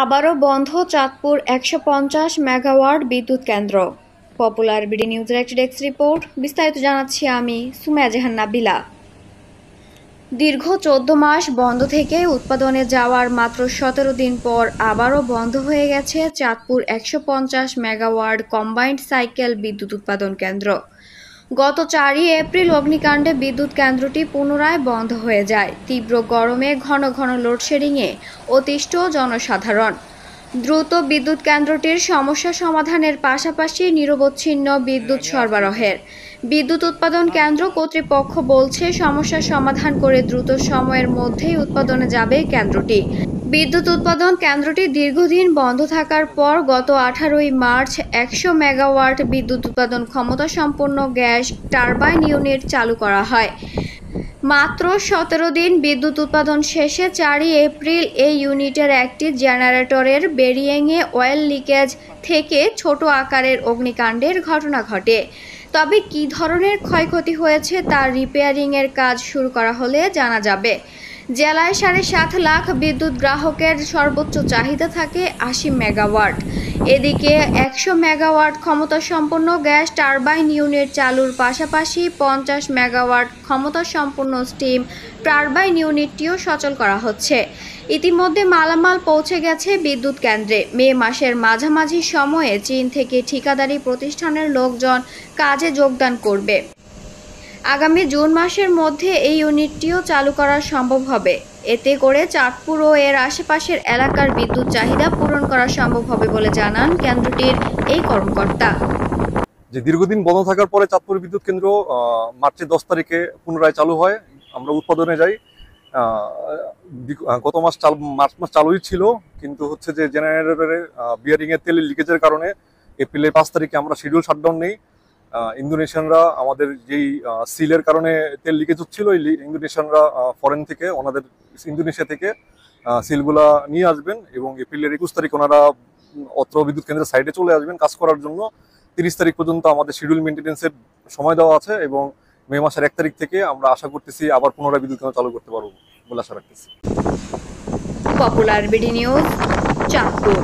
আবারও বন্ধ চাঁদপুর ১৫০ মেগাওয়াট বিদ্যুৎ কেন্দ্র। পপুলার বিডি নিউজের একটি ডেস্ক রিপোর্ট। বিস্তারিত জানাচ্ছি আমি সুমাইয়া জাহান নাবিলা। দীর্ঘ ১৪ মাস বন্ধ থেকে উৎপাদনে যাওয়ার মাত্র ১৭ দিন পর আবারও বন্ধ হয়ে গেছে চাঁদপুর ১৫০ মেগাওয়াট কম্বাইন্ড সাইকেল বিদ্যুৎ উৎপাদন কেন্দ্র। গত ৪ এপ্রিল অগ্নিকাণ্ডে বিদ্যুৎ কেন্দ্রটি পুনরায় বন্ধ হয়ে যায়। তীব্র গরমে ঘন ঘন লোডশেডিংয়ে অতিষ্ঠ জনসাধারণ। দ্রুত বিদ্যুৎ কেন্দ্রটির সমস্যা সমাধানের পাশাপাশি নিরবচ্ছিন্ন বিদ্যুৎ সরবরাহের বিদ্যুৎ উৎপাদন কেন্দ্র কর্তৃপক্ষ বলছে, সমস্যা সমাধান করে দ্রুত সময়ের মধ্যেই উৎপাদনে যাবে কেন্দ্রটি। বিদ্যুৎ উৎপাদন কেন্দ্রটি দীর্ঘদিন বন্ধ থাকার পর গত ১৮ মার্চ ১০০ মেগাওয়াট বিদ্যুৎ উৎপাদন ক্ষমতা সম্পন্ন গ্যাস টারবাইন ইউনিট চালু করা হয়। মাত্র ১৭ দিন বিদ্যুৎ উৎপাদন শেষে ৪ এপ্রিল এই ইউনিটের একটি জেনারেটরের বেরিংয়ে অয়েল লিকেজ থেকে ছোট আকারের অগ্নিকাণ্ডের ঘটনা ঘটে। তবে কী ধরনের ক্ষয়ক্ষতি হয়েছে তার রিপেয়ারিংয়ের কাজ শুরু করা হলে জানা যাবে। জেলায় ৭.৫ লাখ বিদ্যুৎ গ্রাহকের সর্বোচ্চ চাহিদা থাকে ৮০ মেগাওয়াট। এদিকে ১০০ মেগাওয়াট ক্ষমতাসম্পন্ন গ্যাস টারবাইন ইউনিট চালুর পাশাপাশি ৫০ মেগাওয়াট ক্ষমতাসম্পন্ন স্টিম টারবাইন ইউনিটটিও সচল করা হচ্ছে। ইতিমধ্যে মালামাল পৌঁছে গেছে বিদ্যুৎ কেন্দ্রে। মে মাসের মাঝামাঝি সময়ে চীন থেকে ঠিকাদারি প্রতিষ্ঠানের লোকজন কাজে যোগদান করবে। আগামী জুন মাসের মধ্যে এই ইউনিটটিও চালু করা সম্ভব হবে। এতে করে চাঁদপুর ও এর আশেপাশের এলাকার বিদ্যুৎ চাহিদা পূরণ করা সম্ভব হবে বলে জানান কেন্দ্রটির এই কর্মকর্তা। যে দীর্ঘদিন বন্ধ থাকার পরে চাঁদপুর বিদ্যুৎ কেন্দ্র মার্চের ১০ তারিখে পুনরায় চালু হয়। আমরা উৎপাদনে যাই। গত মার্চ মাস চালুই ছিল, কিন্তু হচ্ছে যে জেনারেটরের বিয়ারিংয়ের তেলের লিকেজের কারণে এপ্রিলের ৫ তারিখে আমরা শিডিউল শাটডাউন নেই। ইন্দোনেশিয়ানরা আমাদের যেই সিলের কারণে তেল লিকেজ হচ্ছিল, ইন্দোনেশিয়ানরা ফরেন থেকে ওনাদের ইন্দোনেশিয়া থেকে সিলগুলা নিয়ে আসবেন এবং এপ্রিলের ২১ তারিখ ওনারা অত্র বিদ্যুৎ কেন্দ্রের সাইডে চলে আসবেন কাজ করার জন্য। ৩০ তারিখ পর্যন্ত আমাদের শিডিউল মেনটেন্যান্সের সময় দেওয়া আছে এবং মে মাসের ১ তারিখ থেকে আমরা আশা করতেছি আবার পুনরায় বিদ্যুৎ কেন্দ্র চালু করতে পারবো বলে আশা রাখতেছি। Popular BD news, Chandpur.